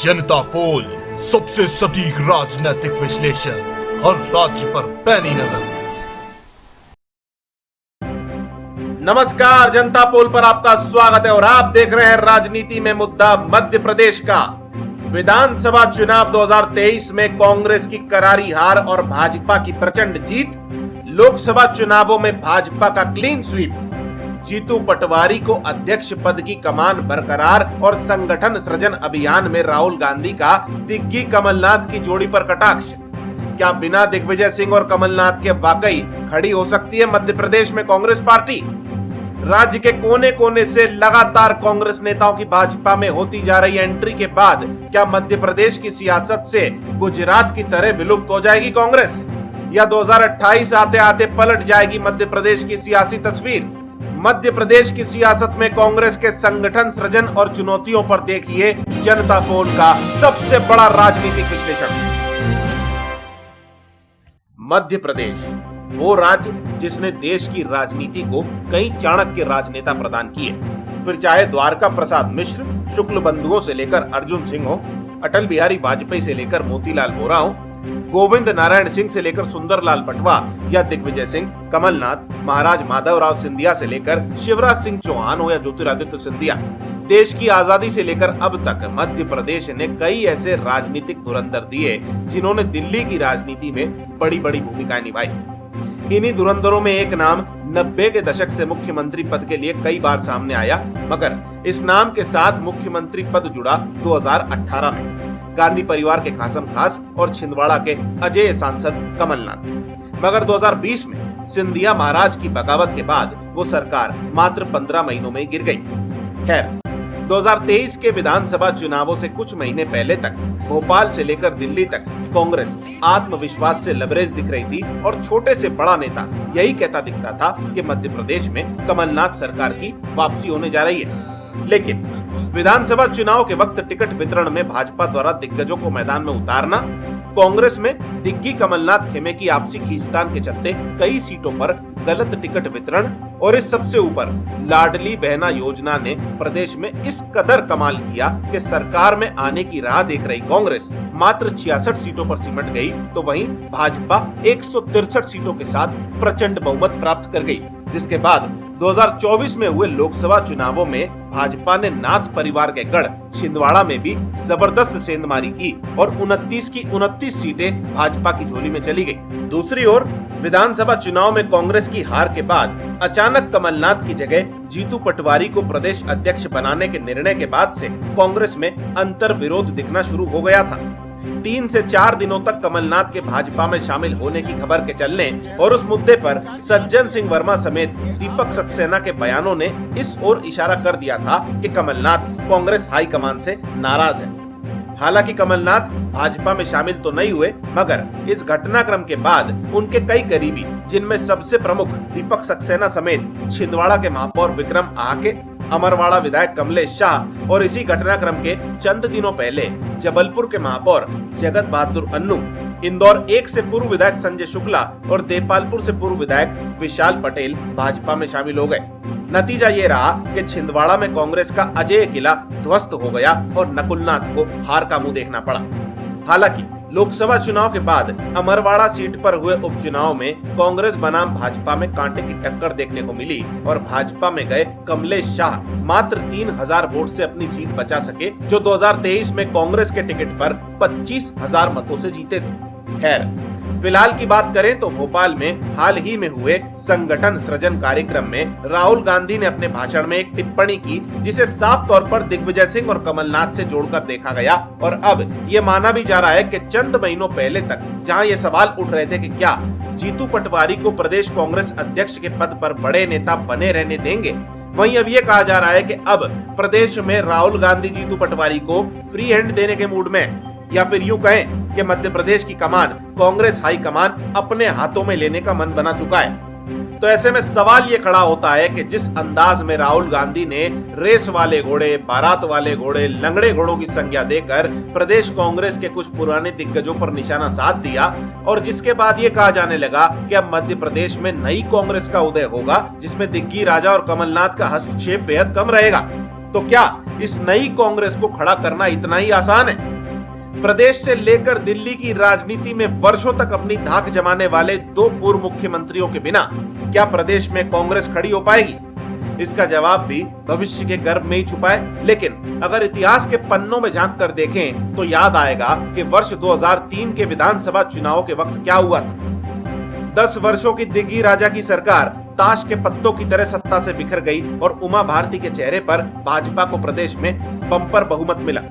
जनता पोल, सबसे सटीक राजनीतिक विश्लेषण, हर राज्य पर पैनी नजर। नमस्कार, जनता पोल पर आपका स्वागत है और आप देख रहे हैं राजनीति में मुद्दा मध्य प्रदेश का। विधानसभा चुनाव 2023 में कांग्रेस की करारी हार और भाजपा की प्रचंड जीत। लोकसभा चुनावों में भाजपा का क्लीन स्वीप। जीतू पटवारी को अध्यक्ष पद की कमान बरकरार और संगठन सृजन अभियान में राहुल गांधी का दिग्गी कमलनाथ की जोड़ी पर कटाक्ष। क्या बिना दिग्विजय सिंह और कमलनाथ के वाकई खड़ी हो सकती है मध्य प्रदेश में कांग्रेस पार्टी? राज्य के कोने कोने से लगातार कांग्रेस नेताओं की भाजपा में होती जा रही एंट्री के बाद क्या मध्य प्रदेश की सियासत से गुजरात की तरह विलुप्त हो जाएगी कांग्रेस, या 2028 आते आते पलट जाएगी मध्य प्रदेश की सियासी तस्वीर? मध्य प्रदेश की सियासत में कांग्रेस के संगठन सृजन और चुनौतियों पर देखिए जनता पोल का सबसे बड़ा राजनीतिक विश्लेषण। मध्य प्रदेश वो राज्य जिसने देश की राजनीति को कई चाणक्य राजनेता प्रदान किए, फिर चाहे द्वारका प्रसाद मिश्र, शुक्ल बंधुओं से लेकर अर्जुन सिंह हो, अटल बिहारी वाजपेयी से लेकर मोतीलाल वोरा हो, गोविंद नारायण सिंह से लेकर सुंदरलाल पटवा, या दिग्विजय सिंह, कमलनाथ, महाराज माधवराव सिंधिया से लेकर शिवराज सिंह चौहान हो या ज्योतिरादित्य सिंधिया। देश की आजादी से लेकर अब तक मध्य प्रदेश ने कई ऐसे राजनीतिक धुरंधर दिए जिन्होंने दिल्ली की राजनीति में बड़ी बड़ी भूमिकाएं निभाई। इन्हीं धुरंधरों में एक नाम 90 के दशक से मुख्यमंत्री पद के लिए कई बार सामने आया, मगर इस नाम के साथ मुख्यमंत्री पद जुड़ा 2018 में। गांधी परिवार के कासम खास और छिंदवाड़ा के अजय सांसद कमलनाथ। मगर 2020 में सिंधिया महाराज की बगावत के बाद वो सरकार मात्र 15 महीनों में गिर गई। खैर, 2023 के विधानसभा चुनावों से कुछ महीने पहले तक भोपाल से लेकर दिल्ली तक कांग्रेस आत्मविश्वास से लबरेज दिख रही थी और छोटे से बड़ा नेता यही कहता दिखता था कि मध्य प्रदेश में कमलनाथ सरकार की वापसी होने जा रही है। लेकिन विधानसभा चुनाव के वक्त टिकट वितरण में भाजपा द्वारा दिग्गजों को मैदान में उतारना, कांग्रेस में दिग्गी कमलनाथ खेमे की आपसी खींचतान के चलते कई सीटों पर गलत टिकट वितरण और इस सबसे ऊपर लाडली बहना योजना ने प्रदेश में इस कदर कमाल किया कि सरकार में आने की राह देख रही कांग्रेस मात्र 66 सीटों पर सिमट गई, तो वहीं भाजपा 163 सीटों के साथ प्रचंड बहुमत प्राप्त कर गई। जिसके बाद 2024 में हुए लोकसभा चुनावों में भाजपा ने नाथ परिवार के गढ़ छिंदवाड़ा में भी जबरदस्त सेंधमारी की और 29 की 29 सीटें भाजपा की झोली में चली गई। दूसरी ओर विधानसभा चुनाव में कांग्रेस की हार के बाद अचानक कमलनाथ की जगह जीतू पटवारी को प्रदेश अध्यक्ष बनाने के निर्णय के बाद से कांग्रेस में अंतर विरोध दिखना शुरू हो गया था। 3 से 4 दिनों तक कमलनाथ के भाजपा में शामिल होने की खबर के चलने और उस मुद्दे पर सज्जन सिंह वर्मा समेत दीपक सक्सेना के बयानों ने इस ओर इशारा कर दिया था कि कमलनाथ कांग्रेस हाईकमान से नाराज है। हालांकि कमलनाथ भाजपा में शामिल तो नहीं हुए, मगर इस घटनाक्रम के बाद उनके कई करीबी, जिनमें सबसे प्रमुख दीपक सक्सेना समेत छिंदवाड़ा के महापौर विक्रम आके, अमरवाड़ा विधायक कमलेश शाह और इसी घटनाक्रम के चंद दिनों पहले जबलपुर के महापौर जगत बहादुर अन्नू, इंदौर 1 से पूर्व विधायक संजय शुक्ला और देपालपुर से पूर्व विधायक विशाल पटेल भाजपा में शामिल हो गए। नतीजा ये रहा कि छिंदवाड़ा में कांग्रेस का अजेय किला ध्वस्त हो गया और नकुलनाथ को हार का मुंह देखना पड़ा। हालांकि लोकसभा चुनाव के बाद अमरवाड़ा सीट पर हुए उपचुनाव में कांग्रेस बनाम भाजपा में कांटे की टक्कर देखने को मिली और भाजपा में गए कमलेश शाह मात्र 3000 वोट से अपनी सीट बचा सके, जो 2023 में कांग्रेस के टिकट पर 25,000 मतों से जीते थे। खैर, फिलहाल की बात करें तो भोपाल में हाल ही में हुए संगठन सृजन कार्यक्रम में राहुल गांधी ने अपने भाषण में एक टिप्पणी की जिसे साफ तौर पर दिग्विजय सिंह और कमलनाथ से जोड़कर देखा गया और अब ये माना भी जा रहा है कि चंद महीनों पहले तक जहां ये सवाल उठ रहे थे कि क्या जीतू पटवारी को प्रदेश कांग्रेस अध्यक्ष के पद पर बड़े नेता बने रहने देंगे, वहीं अब ये कहा जा रहा है कि अब प्रदेश में राहुल गांधी जीतू पटवारी को फ्री हैंड देने के मूड में, या फिर यूं कहें कि मध्य प्रदेश की कमान कांग्रेस हाई कमान अपने हाथों में लेने का मन बना चुका है। तो ऐसे में सवाल ये खड़ा होता है कि जिस अंदाज में राहुल गांधी ने रेस वाले घोड़े, बारात वाले घोड़े, लंगड़े घोड़ों की संज्ञा देकर प्रदेश कांग्रेस के कुछ पुराने दिग्गजों पर निशाना साध दिया और जिसके बाद ये कहा जाने लगा कि अब मध्य प्रदेश में नई कांग्रेस का उदय होगा जिसमें दिग्गी राजा और कमलनाथ का हस्तक्षेप बेहद कम रहेगा, तो क्या इस नई कांग्रेस को खड़ा करना इतना ही आसान है? प्रदेश से लेकर दिल्ली की राजनीति में वर्षों तक अपनी धाक जमाने वाले दो पूर्व मुख्यमंत्रियों के बिना क्या प्रदेश में कांग्रेस खड़ी हो पाएगी? इसका जवाब भी भविष्य के गर्भ में ही छुपा है। लेकिन अगर इतिहास के पन्नों में झांक कर देखें तो याद आएगा कि वर्ष 2003 के विधानसभा चुनाव के वक्त क्या हुआ था। 10 वर्षों की दिग्गी राजा की सरकार ताश के पत्तों की तरह सत्ता से बिखर गई और उमा भारती के चेहरे पर भाजपा को प्रदेश में बम्पर बहुमत मिला।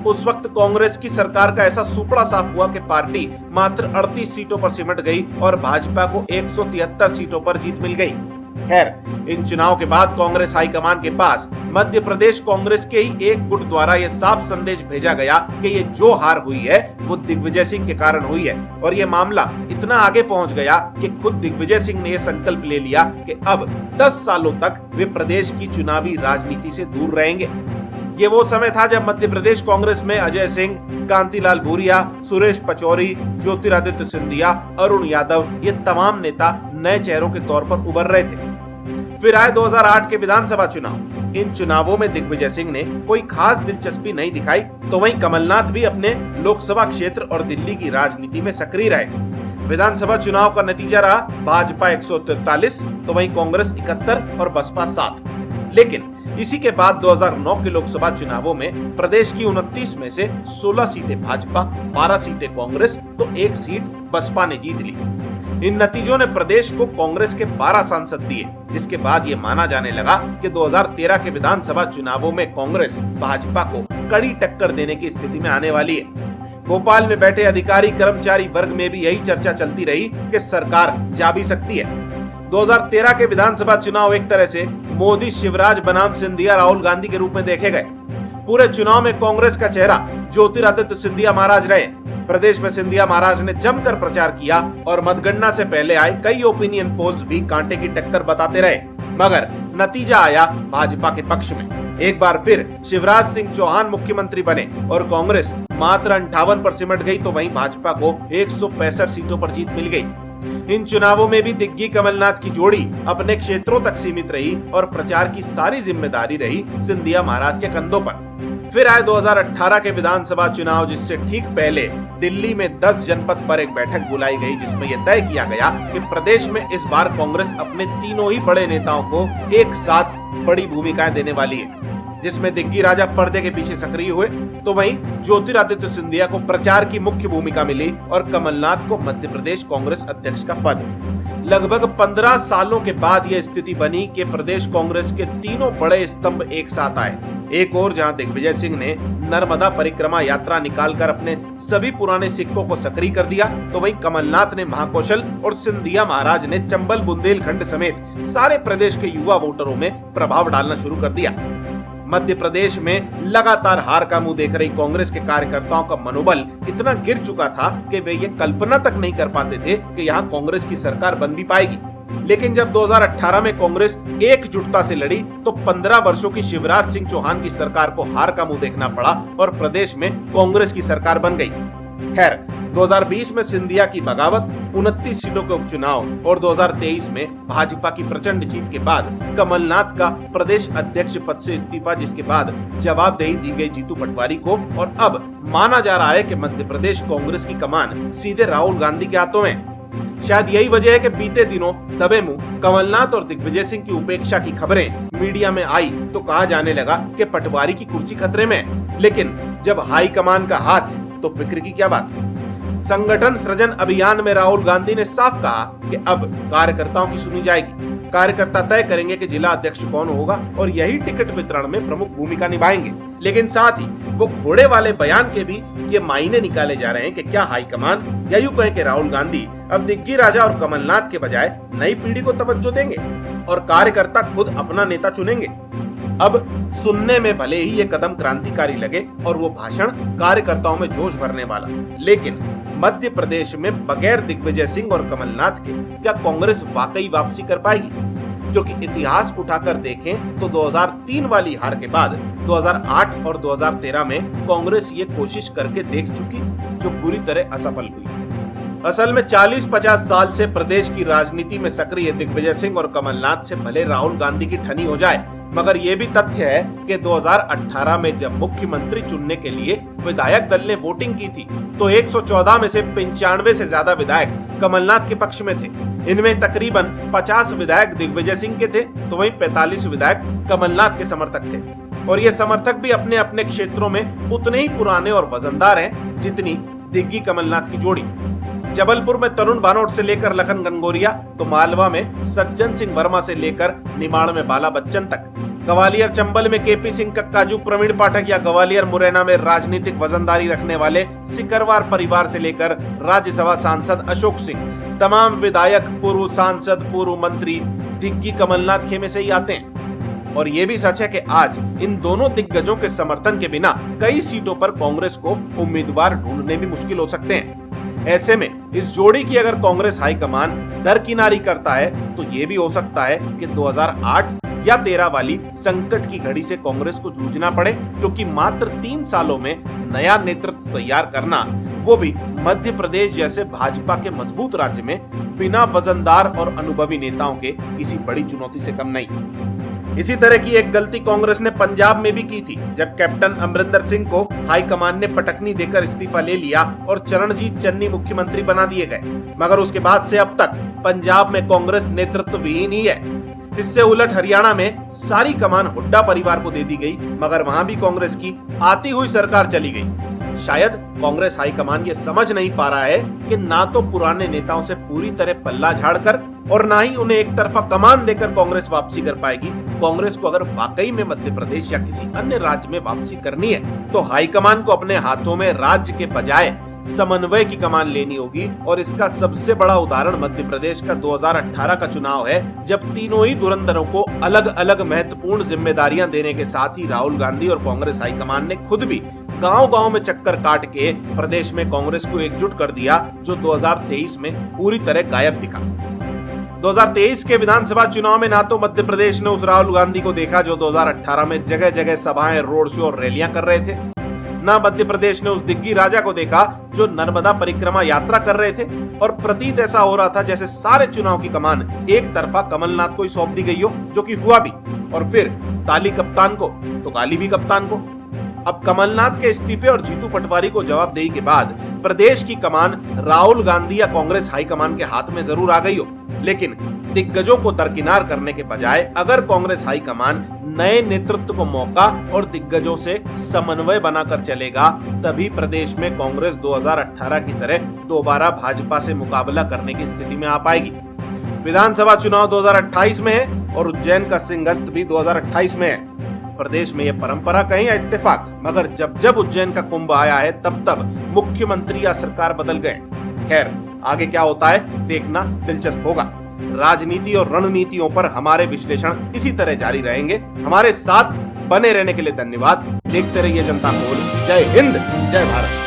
उस वक्त कांग्रेस की सरकार का ऐसा सुपड़ा साफ हुआ कि पार्टी मात्र 38 सीटों पर सिमट गई और भाजपा को 173 सीटों पर जीत मिल गई। खैर, इन चुनाव के बाद कांग्रेस हाईकमान के पास मध्य प्रदेश कांग्रेस के ही एक गुट द्वारा यह साफ संदेश भेजा गया कि ये जो हार हुई है वो दिग्विजय सिंह के कारण हुई है। और ये मामला इतना आगे पहुंच गया कि खुद दिग्विजय सिंह ने यह संकल्प ले लिया कि अब 10 सालों तक वे प्रदेश की चुनावी राजनीति से दूर रहेंगे। ये वो समय था जब मध्य प्रदेश कांग्रेस में अजय सिंह, कांतिलाल भूरिया, सुरेश पचौरी, ज्योतिरादित्य सिंधिया, अरुण यादव ये तमाम नेता नए चेहरों के तौर पर उभर रहे थे। फिर आए 2008 के विधानसभा चुनाव। इन चुनावों में दिग्विजय सिंह ने कोई खास दिलचस्पी नहीं दिखाई तो वहीं कमलनाथ भी अपने लोकसभा क्षेत्र और दिल्ली की राजनीति में सक्रिय रहे। विधानसभा चुनाव का नतीजा रहा भाजपा 143 तो वहीं कांग्रेस 71 और बसपा 7। लेकिन इसी के बाद 2009 के लोकसभा चुनावों में प्रदेश की 29 में से 16 सीटें भाजपा, 12 सीटें कांग्रेस तो 1 सीट बसपा ने जीत ली। इन नतीजों ने प्रदेश को कांग्रेस के 12 सांसद दिए, जिसके बाद ये माना जाने लगा कि 2013 के विधानसभा चुनावों में कांग्रेस भाजपा को कड़ी टक्कर देने की स्थिति में आने वाली है। भोपाल में बैठे अधिकारी कर्मचारी वर्ग में भी यही चर्चा चलती रही कि सरकार जा भी सकती है। 2013 के विधानसभा चुनाव एक तरह से मोदी, शिवराज बनाम सिंधिया, राहुल गांधी के रूप में देखे गए। पूरे चुनाव में कांग्रेस का चेहरा ज्योतिरादित्य सिंधिया महाराज रहे। प्रदेश में सिंधिया महाराज ने जमकर प्रचार किया और मतगणना से पहले आए कई ओपिनियन पोल्स भी कांटे की टक्कर बताते रहे, मगर नतीजा आया भाजपा के पक्ष में। एक बार फिर शिवराज सिंह चौहान मुख्यमंत्री बने और कांग्रेस मात्र 58 पर सिमट गई तो वहीं भाजपा को 165 सीटों पर जीत मिल गई। इन चुनावों में भी दिग्गी कमलनाथ की जोड़ी अपने क्षेत्रों तक सीमित रही और प्रचार की सारी जिम्मेदारी रही सिंधिया महाराज के कंधों पर। फिर आए 2018 के विधानसभा चुनाव, जिससे ठीक पहले दिल्ली में 10 जनपद पर एक बैठक बुलाई गई जिसमें यह तय किया गया कि प्रदेश में इस बार कांग्रेस अपने तीनों ही बड़े नेताओं को एक साथ बड़ी भूमिकाएं देने वाली है, जिसमें दिग्गी राजा पर्दे के पीछे सक्रिय हुए तो वहीं ज्योतिरादित्य सिंधिया को प्रचार की मुख्य भूमिका मिली और कमलनाथ को मध्य प्रदेश कांग्रेस अध्यक्ष का पद। लगभग 15 सालों के बाद यह स्थिति बनी कि प्रदेश कांग्रेस के तीनों बड़े स्तंभ एक साथ आए। एक और जहां दिग्विजय सिंह ने नर्मदा परिक्रमा यात्रा निकालकर अपने सभी पुराने सिक्कों को सक्रिय कर दिया तो वहीं कमलनाथ ने महाकौशल और सिंधिया महाराज ने चंबल, बुंदेलखंड समेत सारे प्रदेश के युवा वोटरों में प्रभाव डालना शुरू कर दिया। मध्य प्रदेश में लगातार हार का मुंह देख रही कांग्रेस के कार्यकर्ताओं का मनोबल इतना गिर चुका था कि वे ये कल्पना तक नहीं कर पाते थे कि यहाँ कांग्रेस की सरकार बन भी पाएगी। लेकिन जब 2018 में कांग्रेस एकजुटता से लड़ी तो 15 वर्षों की शिवराज सिंह चौहान की सरकार को हार का मुंह देखना पड़ा और प्रदेश में कांग्रेस की सरकार बन गई। खैर, 2020 में सिंधिया की बगावत, 29 सीटों के उपचुनाव और 2023 में भाजपा की प्रचंड जीत के बाद कमलनाथ का प्रदेश अध्यक्ष पद से इस्तीफा, जिसके बाद जवाबदेही दी गई जीतू पटवारी को और अब माना जा रहा है कि मध्य प्रदेश कांग्रेस की कमान सीधे राहुल गांधी के हाथों में। शायद यही वजह है कि बीते दिनों दबे मुंह कमलनाथ और दिग्विजय सिंह की उपेक्षा की खबरें मीडिया में आई तो कहा जाने लगा कि पटवारी की कुर्सी खतरे में। लेकिन जब हाईकमान का हाथ तो फिक्र की क्या बात। संगठन सृजन अभियान में राहुल गांधी ने साफ कहा कि अब कार्यकर्ताओं की सुनी जाएगी। कार्यकर्ता तय करेंगे कि जिला अध्यक्ष कौन होगा और यही टिकट वितरण में प्रमुख भूमिका निभाएंगे। लेकिन साथ ही वो घोड़े वाले बयान के भी ये मायने निकाले जा रहे हैं कि क्या हाईकमान या यूं कहें कि राहुल गांधी अब दिग्गी राजा और कमलनाथ के बजाय नई पीढ़ी को तवज्जो देंगे और कार्यकर्ता खुद अपना नेता चुनेंगे। अब सुनने में भले ही ये कदम क्रांतिकारी लगे और वो भाषण कार्यकर्ताओं में जोश भरने वाला, लेकिन मध्य प्रदेश में बगैर दिग्विजय सिंह और कमलनाथ के क्या कांग्रेस वाकई वापसी कर पाएगी? क्योंकि इतिहास उठाकर देखें तो 2003 वाली हार के बाद 2008 और 2013 में कांग्रेस ये कोशिश करके देख चुकी जो पूरी तरह असफल हुई। असल में 40-50 साल से प्रदेश की राजनीति में सक्रिय दिग्विजय सिंह और कमलनाथ से भले राहुल गांधी की ठनी हो जाए, मगर ये भी तथ्य है कि 2018 में जब मुख्यमंत्री चुनने के लिए विधायक दल ने वोटिंग की थी तो 114 में से 95 से ज्यादा विधायक कमलनाथ के पक्ष में थे। इनमें तकरीबन 50 विधायक दिग्विजय सिंह के थे तो वहीं 45 विधायक कमलनाथ के समर्थक थे। और ये समर्थक भी अपने अपने क्षेत्रों में उतने ही पुराने और वजनदार हैं जितनी दिग्गी कमलनाथ की जोड़ी। जबलपुर में तरुण भानोट से लेकर लखन गंगोरिया, तो मालवा में सज्जन सिंह वर्मा से लेकर निमाड़ में बाला बच्चन तक, ग्वालियर चंबल में केपी सिंह कक्काजू, प्रवीण पाठक या ग्वालियर मुरैना में राजनीतिक वजनदारी रखने वाले सिकरवार परिवार से लेकर राज्यसभा सांसद अशोक सिंह, तमाम विधायक, पूर्व सांसद, पूर्व मंत्री दिग्गी कमलनाथ खेमे से ही आते हैं। और ये भी सच है कि आज इन दोनों दिग्गजों के समर्थन के बिना कई सीटों पर कांग्रेस को उम्मीदवार ढूंढने भी मुश्किल हो सकते हैं। ऐसे में इस जोड़ी की अगर कांग्रेस हाईकमान दरकिनारी करता है तो ये भी हो सकता है कि 2008 या 13 वाली संकट की घड़ी से कांग्रेस को जूझना पड़े, क्योंकि मात्र 3 सालों में नया नेतृत्व तैयार करना, वो भी मध्य प्रदेश जैसे भाजपा के मजबूत राज्य में, बिना वजनदार और अनुभवी नेताओं के किसी बड़ी चुनौती से कम नहीं। इसी तरह की एक गलती कांग्रेस ने पंजाब में भी की थी, जब कैप्टन अमरिंदर सिंह को हाईकमान ने पटकनी देकर इस्तीफा ले लिया और चरणजीत चन्नी मुख्यमंत्री बना दिए गए। मगर उसके बाद से अब तक पंजाब में कांग्रेस नेतृत्वहीन ही है। इससे उलट हरियाणा में सारी कमान हुड्डा परिवार को दे दी गई, मगर वहां भी कांग्रेस की आती हुई सरकार चली गई। शायद कांग्रेस हाईकमान ये समझ नहीं पा रहा है कि ना तो पुराने नेताओं से पूरी तरह पल्ला झाड़कर और ना ही उन्हें एक तरफा कमान देकर कांग्रेस वापसी कर पाएगी। कांग्रेस को अगर वाकई में मध्य प्रदेश या किसी अन्य राज्य में वापसी करनी है तो हाईकमान को अपने हाथों में राज्य के बजाय समन्वय की कमान लेनी होगी। और इसका सबसे बड़ा उदाहरण मध्य प्रदेश का 2018 का चुनाव है, जब तीनों ही धुरंधरों को अलग अलग महत्वपूर्ण जिम्मेदारियां देने के साथ ही राहुल गांधी और कांग्रेस हाईकमान ने खुद भी गांव-गांव में चक्कर काट के प्रदेश में कांग्रेस को एकजुट कर दिया, जो 2023 में पूरी तरह गायब दिखा। 2023 के विधानसभा चुनाव में ना तो मध्य प्रदेश ने उस राहुल गांधी को देखा जो 2018 में जगह जगह सभाएं, रोड शो और रैलियां कर रहे थे, ना मध्य प्रदेश ने उस दिग्गी राजा को देखा जो नर्मदा परिक्रमा यात्रा कर रहे थे। और प्रतीत ऐसा हो रहा था जैसे सारे चुनाव की कमान एक तरफा कमलनाथ को ही सौंप दी गई हो, जो कि हुआ भी। और फिर ताली कप्तान को तो गाली भी कप्तान को। अब कमलनाथ के इस्तीफे और जीतू पटवारी को जवाबदेही के बाद प्रदेश की कमान राहुल गांधी या कांग्रेस हाईकमान के हाथ में जरूर आ गई हो, लेकिन दिग्गजों को दरकिनार करने के बजाय अगर कांग्रेस हाईकमान नए नेतृत्व को मौका और दिग्गजों से समन्वय बनाकर चलेगा, तभी प्रदेश में कांग्रेस 2018 की तरह दोबारा भाजपा से मुकाबला करने की स्थिति में आ पाएगी। विधानसभा चुनाव 2028 में है और उज्जैन का सिंहस्थ भी 2028 में है। प्रदेश में यह परंपरा कहीं या इत्तेफाक, मगर जब जब उज्जैन का कुंभ आया है तब तब मुख्यमंत्री या सरकार बदल गए। खैर, आगे क्या होता है देखना दिलचस्प होगा। राजनीति और रणनीतियों पर हमारे विश्लेषण इसी तरह जारी रहेंगे। हमारे साथ बने रहने के लिए धन्यवाद। देखते रहिए जनता कॉल। जय हिंद, जय भारत।